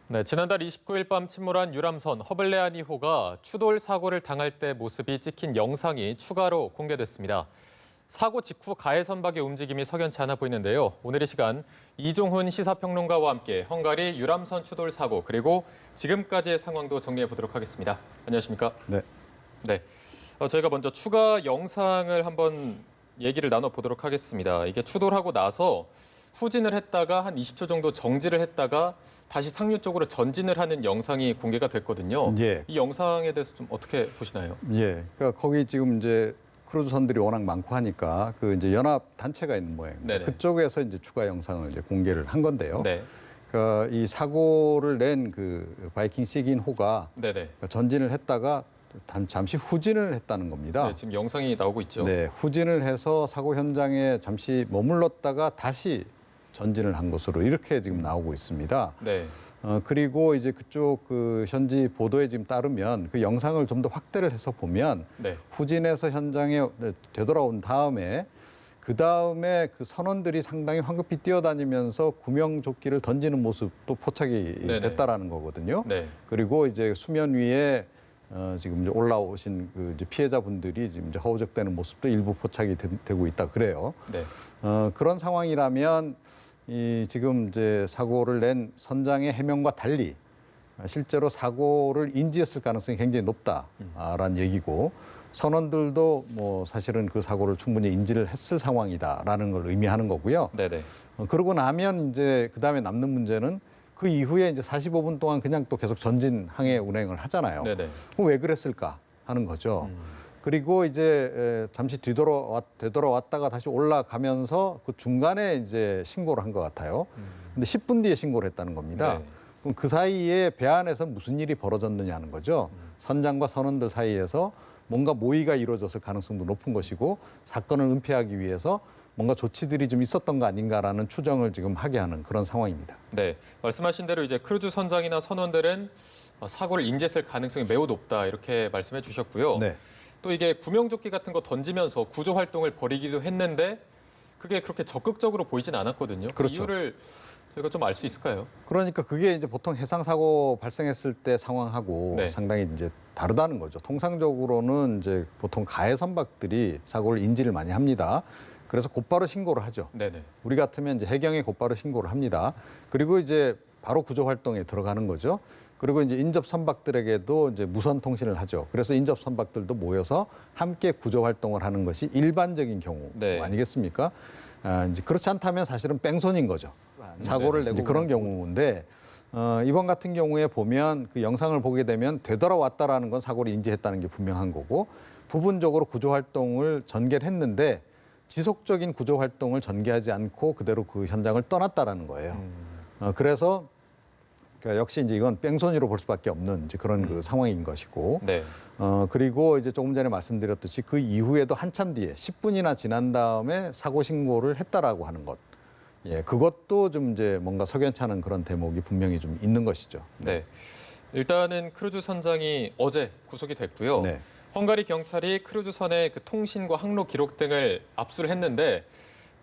네, 지난달 29일 밤 침몰한 유람선 허블레안 2호가 추돌 사고를 당할 때 모습이 찍힌 영상이 추가로 공개됐습니다. 사고 직후 가해 선박의 움직임이 석연치 않아 보이는데요. 오늘 이 시간 이종훈 시사평론가와 함께 헝가리 유람선 추돌 사고 그리고 지금까지의 상황도 정리해 보도록 하겠습니다. 안녕하십니까? 네. 네. 저희가 먼저 추가 영상을 한번 얘기를 나눠보도록 하겠습니다. 이게 추돌하고 나서 후진을 했다가 한 20초 정도 정지를 했다가 다시 상류 쪽으로 전진을 하는 영상이 공개가 됐거든요. 예. 이 영상에 대해서 좀 어떻게 보시나요? 예. 그러니까 거기 지금 이제 크루즈선들이 워낙 많고 하니까 그 이제 연합 단체가 있는 모양입니다. 네네. 그쪽에서 이제 추가 영상을 이제 공개를 한 건데요. 네. 그러니까 이 사고를 낸 그 바이킹 시긴호가 네네. 전진을 했다가 잠시 후진을 했다는 겁니다. 네, 지금 영상이 나오고 있죠. 네, 후진을 해서 사고 현장에 잠시 머물렀다가 다시 전진을 한 것으로 이렇게 지금 나오고 있습니다. 네. 그리고 이제 그쪽 그 현지 보도에 지금 따르면 그 영상을 좀 더 확대를 해서 보면 네. 후진해서 현장에 되돌아온 다음에 그 다음에 그 선원들이 상당히 황급히 뛰어다니면서 구명조끼를 던지는 모습도 포착이 네네. 됐다라는 거거든요. 네. 그리고 이제 수면 위에 지금 이제 올라오신 그 이제 피해자분들이 지금 이제 허우적대는 모습도 일부 포착이 되고 있다 그래요. 네. 그런 상황이라면 이 지금 이제 사고를 낸 선장의 해명과 달리 실제로 사고를 인지했을 가능성이 굉장히 높다라는 얘기고 선원들도 뭐 사실은 그 사고를 충분히 인지를 했을 상황이다라는 걸 의미하는 거고요. 네네. 그러고 나면 이제 그 다음에 남는 문제는 그 이후에 이제 45분 동안 그냥 또 계속 전진 항해 운행을 하잖아요. 네네. 그럼 왜 그랬을까 하는 거죠. 그리고 이제 잠시 되돌아왔다가 다시 올라가면서 그 중간에 이제 신고를 한 것 같아요. 근데 10분 뒤에 신고를 했다는 겁니다. 네. 그럼 그 사이에 배 안에서 무슨 일이 벌어졌느냐 하는 거죠. 선장과 선원들 사이에서 뭔가 모의가 이루어졌을 가능성도 높은 것이고 사건을 은폐하기 위해서 뭔가 조치들이 좀 있었던 거 아닌가라는 추정을 지금 하게 하는 그런 상황입니다. 네. 말씀하신 대로 이제 크루즈 선장이나 선원들은 사고를 인지했을 가능성이 매우 높다 이렇게 말씀해 주셨고요. 네. 또 이게 구명조끼 같은 거 던지면서 구조 활동을 벌이기도 했는데 그게 그렇게 적극적으로 보이진 않았거든요. 그 그렇죠. 이유를 저희가 좀 알 수 있을까요? 그러니까 그게 이제 보통 해상 사고 발생했을 때 상황하고 네. 상당히 이제 다르다는 거죠. 통상적으로는 이제 보통 가해 선박들이 사고를 인지를 많이 합니다. 그래서 곧바로 신고를 하죠. 네네. 우리 같으면 이제 해경에 곧바로 신고를 합니다. 그리고 이제 바로 구조 활동에 들어가는 거죠. 그리고 이제 인접 선박들에게도 이제 무선 통신을 하죠. 그래서 인접 선박들도 모여서 함께 구조 활동을 하는 것이 일반적인 경우 네. 아니겠습니까? 이제 그렇지 않다면 사실은 뺑소니인 거죠. 사고를 내고 그런 경우인데 이번 같은 경우에 보면 그 영상을 보게 되면 되돌아왔다라는 건 사고를 인지했다는 게 분명한 거고 부분적으로 구조 활동을 전개를 했는데 지속적인 구조 활동을 전개하지 않고 그대로 그 현장을 떠났다라는 거예요. 그래서 그러니까 역시 이제 이건 뺑소니로 볼 수밖에 없는 이제 그런 그 상황인 것이고, 네. 그리고 이제 조금 전에 말씀드렸듯이 그 이후에도 한참 뒤에 10분이나 지난 다음에 사고 신고를 했다라고 하는 것, 예, 그것도 좀 이제 뭔가 석연치 않은 그런 대목이 분명히 좀 있는 것이죠. 네. 일단은 크루즈 선장이 어제 구속이 됐고요. 네. 헝가리 경찰이 크루즈선의 그 통신과 항로 기록 등을 압수를 했는데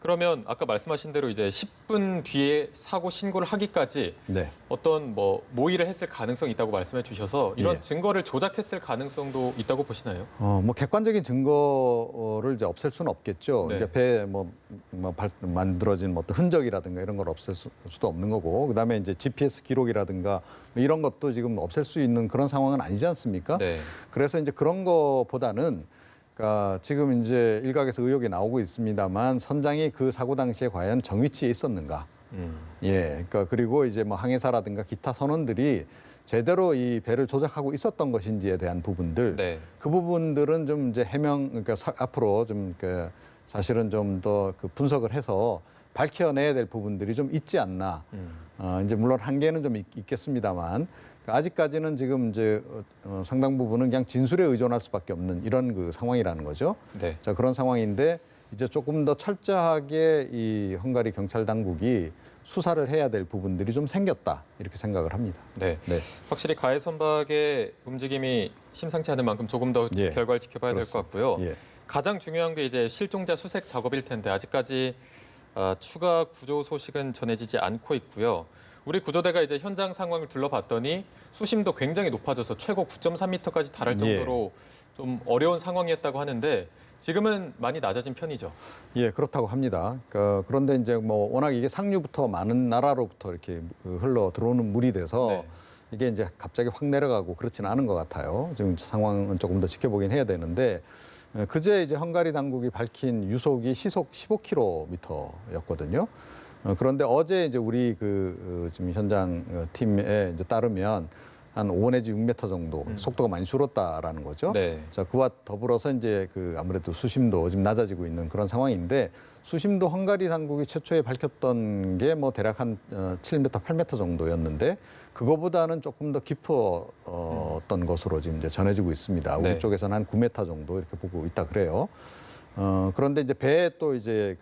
그러면 아까 말씀하신 대로 이제 10분 뒤에 사고 신고를 하기까지 네. 어떤 뭐 모의를 했을 가능성이 있다고 말씀해 주셔서 이런 예. 증거를 조작했을 가능성도 있다고 보시나요? 뭐 객관적인 증거를 이제 없앨 수는 없겠죠. 네. 이제 배에 만들어진 뭐 어떤 흔적이라든가 이런 걸 없앨 수도 없는 거고, 그다음에 이제 GPS 기록이라든가 뭐 이런 것도 지금 없앨 수 있는 그런 상황은 아니지 않습니까? 네. 그래서 이제 그런 거보다는 그러니까 지금 이제 일각에서 의혹이 나오고 있습니다만 선장이 그 사고 당시에 과연 정위치에 있었는가? 예, 그러니까 그리고 이제 뭐 항해사라든가 기타 선원들이 제대로 이 배를 조작하고 있었던 것인지에 대한 부분들, 네. 그 부분들은 좀 이제 그러니까 앞으로 좀 그 사실은 좀 더 그 분석을 해서 밝혀내야 될 부분들이 좀 있지 않나. 이제 물론 한계는 좀 있겠습니다만 아직까지는 지금 이제 상당 부분은 그냥 진술에 의존할 수밖에 없는 이런 그 상황이라는 거죠. 네. 자, 그런 상황인데 이제 조금 더 철저하게 이 헝가리 경찰 당국이 수사를 해야 될 부분들이 좀 생겼다 이렇게 생각을 합니다. 네. 네. 확실히 가해 선박의 움직임이 심상치 않은 만큼 조금 더 예. 결과를 지켜봐야 될 것 같고요. 예. 가장 중요한 게 이제 실종자 수색 작업일 텐데 아직까지 추가 구조 소식은 전해지지 않고 있고요. 우리 구조대가 이제 현장 상황을 둘러봤더니 수심도 굉장히 높아져서 최고 9.3m까지 달할 정도로 좀 어려운 상황이었다고 하는데 지금은 많이 낮아진 편이죠. 예, 그렇다고 합니다. 그런데 이제 뭐 워낙 이게 상류부터 많은 나라로부터 이렇게 흘러 들어오는 물이 돼서 네. 이게 이제 갑자기 확 내려가고 그렇지는 않은 것 같아요. 지금 상황은 조금 더 지켜보긴 해야 되는데 그제 이제 헝가리 당국이 밝힌 유속이 시속 15km였거든요. 그런데 어제 이제 우리 지금 현장 팀에 이제 따르면 한 5 내지 6m 정도 속도가 많이 줄었다라는 거죠. 네. 자, 그와 더불어서 이제 아무래도 수심도 지금 낮아지고 있는 그런 상황인데 수심도 헝가리 당국이 최초에 밝혔던 게 뭐 대략 한 7m, 8m 정도였는데 그거보다는 조금 더 깊었던 것으로 지금 이제 전해지고 있습니다. 우리 네. 쪽에서는 한 9m 정도 이렇게 보고 있다 그래요. 그런데 이제 배에 또 이제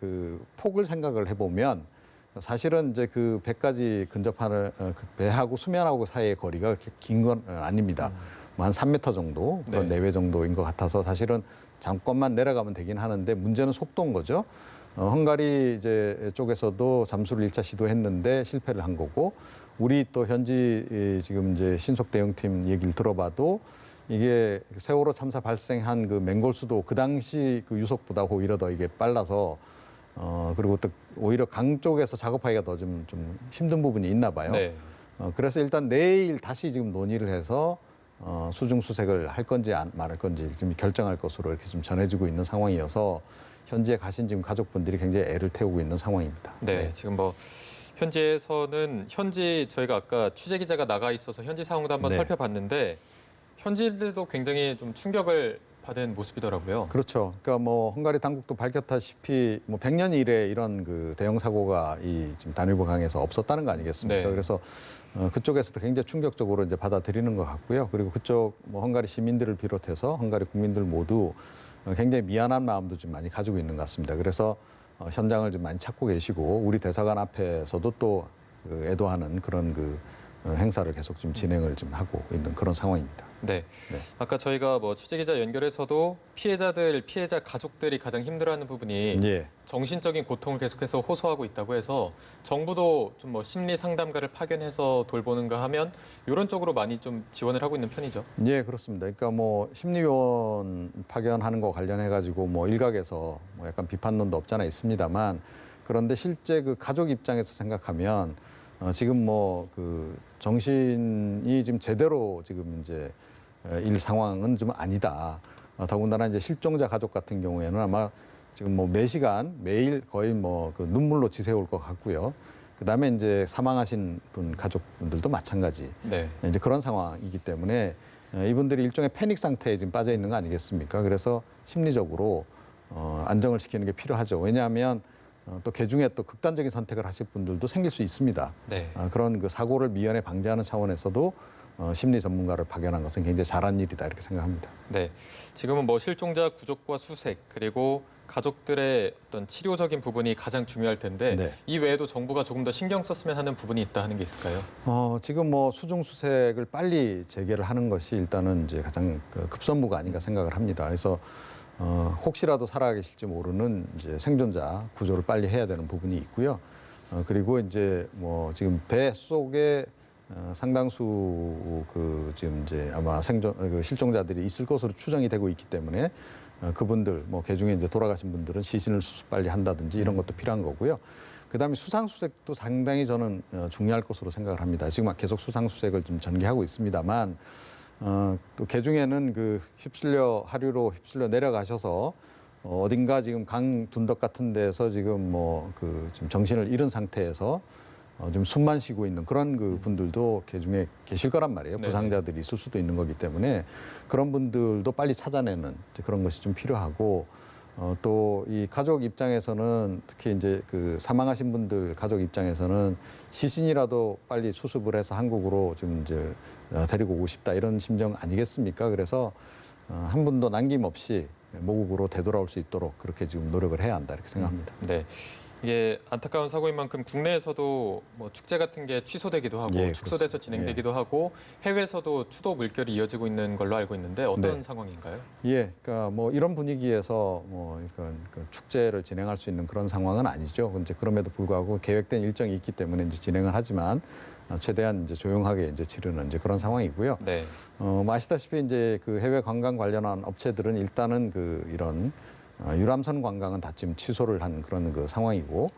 폭을 생각을 해보면 사실은 이제 배까지 근접하는 그 배하고 수면하고 사이의 거리가 그렇게 긴 건 아닙니다. 뭐한 3m 정도 그런 네. 내외 정도인 것 같아서 사실은 잠깐만 내려가면 되긴 하는데 문제는 속도인 거죠. 헝가리 이제 쪽에서도 잠수를 1차 시도했는데 실패를 한 거고 우리 또 현지 지금 이제 신속 대응팀 얘기를 들어봐도 이게 세월호 참사 발생한 맹골수도 그 당시 유속보다 오히려 더 이게 빨라서 그리고 또 오히려 강 쪽에서 작업하기가 더 좀 힘든 부분이 있나 봐요. 네. 그래서 일단 내일 다시 지금 논의를 해서 수중 수색을 할 건지 말할 건지 지금 결정할 것으로 이렇게 좀 전해지고 있는 상황이어서 현지에 가신 지금 가족분들이 굉장히 애를 태우고 있는 상황입니다. 네, 지금 뭐 현지에서는 저희가 아까 취재 기자가 나가 있어서 현지 상황도 한번 네. 살펴봤는데 현지인들도 굉장히 좀 충격을 받은 모습이더라고요. 그렇죠. 그러니까 뭐 헝가리 당국도 밝혔다시피 뭐 100년 이래 이런 대형 사고가 이 지금 다뉴브 강에서 없었다는 거 아니겠습니까? 네. 그래서 그쪽에서도 굉장히 충격적으로 이제 받아들이는 것 같고요. 그리고 그쪽 뭐 헝가리 시민들을 비롯해서 헝가리 국민들 모두 굉장히 미안한 마음도 좀 많이 가지고 있는 것 같습니다. 그래서 현장을 좀 많이 찾고 계시고 우리 대사관 앞에서도 또 애도하는 그런 행사를 계속 좀 진행을 좀 하고 있는 그런 상황입니다. 네. 네. 아까 저희가 뭐 취재 기자 연결해서도 피해자 가족들이 가장 힘들어하는 부분이 예. 정신적인 고통을 계속해서 호소하고 있다고 해서 정부도 좀 뭐 심리 상담가를 파견해서 돌보는가 하면 이런 쪽으로 많이 좀 지원을 하고 있는 편이죠. 예, 그렇습니다. 그러니까 뭐 심리요원 파견하는 거 관련해 가지고 뭐 일각에서 뭐 약간 비판론도 없잖아 있습니다만 그런데 실제 가족 입장에서 생각하면 지금 뭐 정신이 지금 제대로 지금 이제 일 상황은 좀 아니다. 더군다나 이제 실종자 가족 같은 경우에는 아마 지금 뭐 매일 거의 뭐 눈물로 지새울 것 같고요. 그다음에 이제 사망하신 분 가족분들도 마찬가지. 네. 이제 그런 상황이기 때문에 이분들이 일종의 패닉 상태에 지금 빠져 있는 거 아니겠습니까? 그래서 심리적으로 안정을 시키는 게 필요하죠. 왜냐하면 또 개중에 또 극단적인 선택을 하실 분들도 생길 수 있습니다. 네. 그런 사고를 미연에 방지하는 차원에서도 심리 전문가를 파견한 것은 굉장히 잘한 일이다 이렇게 생각합니다. 네. 지금은 뭐 실종자 구족과 수색 그리고 가족들의 어떤 치료적인 부분이 가장 중요할 텐데 네. 이 외에도 정부가 조금 더 신경 썼으면 하는 부분이 있다 하는 게 있을까요? 지금 뭐 수중 수색을 빨리 재개를 하는 것이 일단은 이제 가장 급선무가 아닌가 생각을 합니다. 그래서 혹시라도 살아계실지 모르는 이제 생존자 구조를 빨리 해야 되는 부분이 있고요. 그리고 이제 뭐 지금 배 속에 상당수 지금 이제 아마 실종자들이 있을 것으로 추정이 되고 있기 때문에 그분들 뭐 개중에 이제 돌아가신 분들은 시신을 수습 빨리 한다든지 이런 것도 필요한 거고요. 그다음에 수상 수색도 상당히 저는 중요할 것으로 생각을 합니다. 지금 계속 수상 수색을 좀 전개하고 있습니다만 또 개중에는 하류로 휩쓸려 내려가셔서 어딘가 지금 강 둔덕 같은 데서 지금 지금 정신을 잃은 상태에서 좀 숨만 쉬고 있는 그런 분들도 개중에 계실 거란 말이에요. 네네. 부상자들이 있을 수도 있는 거기 때문에 그런 분들도 빨리 찾아내는 그런 것이 좀 필요하고 또 이 가족 입장에서는 특히 이제 사망하신 분들 가족 입장에서는 시신이라도 빨리 수습을 해서 한국으로 좀 이제 데리고 오고 싶다 이런 심정 아니겠습니까? 그래서 한 분도 남김없이 모국으로 되돌아올 수 있도록 그렇게 지금 노력을 해야 한다 이렇게 생각합니다. 네. 이게 안타까운 사고인 만큼 국내에서도 뭐 축제 같은 게 취소되기도 하고 예, 축소돼서 그렇습니다. 진행되기도 하고 해외에서도 추도 물결이 이어지고 있는 걸로 알고 있는데 어떤 네. 상황인가요? 예, 그러니까 뭐 이런 분위기에서 뭐 이런 축제를 진행할 수 있는 그런 상황은 아니죠. 이제 그럼에도 불구하고 계획된 일정이 있기 때문에 이제 진행을 하지만 최대한 이제 조용하게 이제 치르는 이제 그런 상황이고요. 네. 뭐 아시다시피 이제 그 해외 관광 관련한 업체들은 일단은 그 이런 유람선 관광은 다 지금 취소를 한 그런 그 상황이고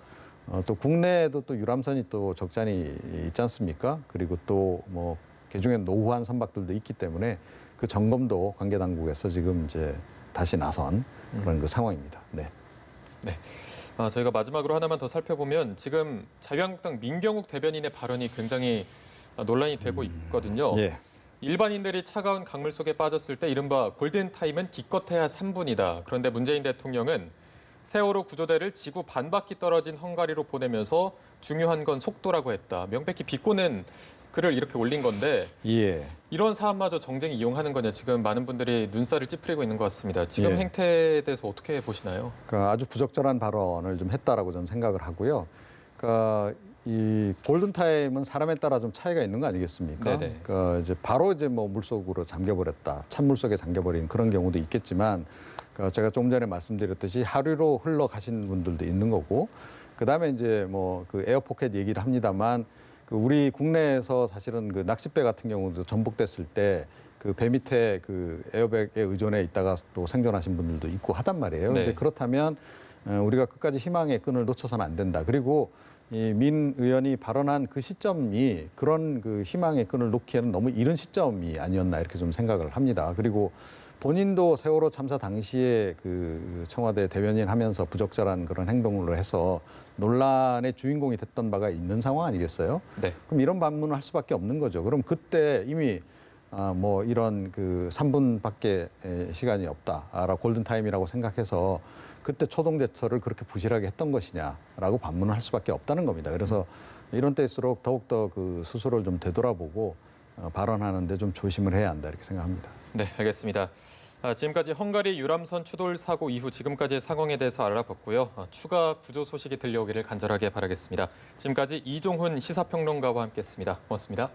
또 국내에도 또 유람선이 또 적잖이 있지 않습니까? 그리고 또 뭐 개중에 노후한 선박들도 있기 때문에 그 점검도 관계 당국에서 지금 이제 다시 나선 그런 그 상황입니다. 네. 네. 저희가 마지막으로 하나만 더 살펴보면 지금 자유한국당 민경욱 대변인의 발언이 굉장히 논란이 되고 있거든요. 예. 일반인들이 차가운 강물 속에 빠졌을 때 이른바 골든타임은 기껏해야 3분이다. 그런데 문재인 대통령은 세월호 구조대를 지구 반바퀴 떨어진 헝가리로 보내면서 중요한 건 속도라고 했다. 명백히 비꼬는 글을 이렇게 올린 건데 예. 이런 사안마저 정쟁이 이용하는 거냐 지금 많은 분들이 눈살을 찌푸리고 있는 것 같습니다. 지금 예. 행태에 대해서 어떻게 보시나요? 그러니까 아주 부적절한 발언을 좀 했다라고 저는 생각을 하고요. 그러니까 이 골든타임은 사람에 따라 좀 차이가 있는 거 아니겠습니까? 네네. 그러니까 이제 바로 이제 뭐 물속으로 잠겨버렸다, 찬물 속에 잠겨버린 그런 경우도 있겠지만, 그러니까 제가 조금 전에 말씀드렸듯이 하류로 흘러가신 분들도 있는 거고, 그 다음에 이제 뭐 그 에어포켓 얘기를 합니다만, 그 우리 국내에서 사실은 그 낚싯배 같은 경우도 전복됐을 때 그 배 밑에 그 에어백에 의존해 있다가 또 생존하신 분들도 있고 하단 말이에요. 네. 근데 그렇다면 우리가 끝까지 희망의 끈을 놓쳐서는 안 된다. 그리고 이 민 의원이 발언한 그 시점이 그런 그 희망의 끈을 놓기에는 너무 이른 시점이 아니었나 이렇게 좀 생각을 합니다. 그리고 본인도 세월호 참사 당시에 그 청와대 대변인 하면서 부적절한 그런 행동을 해서 논란의 주인공이 됐던 바가 있는 상황 아니겠어요? 네. 그럼 이런 반문을 할 수밖에 없는 거죠. 그럼 그때 이미 뭐 이런 그 3분밖에 시간이 없다라고 골든타임이라고 생각해서 그때 초동 대처를 그렇게 부실하게 했던 것이냐라고 반문을 할 수밖에 없다는 겁니다. 그래서 이런 때일수록 더욱더 그 스스로를 좀 되돌아보고 발언하는데 좀 조심을 해야 한다 이렇게 생각합니다. 네, 알겠습니다. 지금까지 헝가리 유람선 추돌 사고 이후 지금까지의 상황에 대해서 알아봤고요. 추가 구조 소식이 들려오기를 간절하게 바라겠습니다. 지금까지 이종훈 시사평론가와 함께했습니다. 고맙습니다.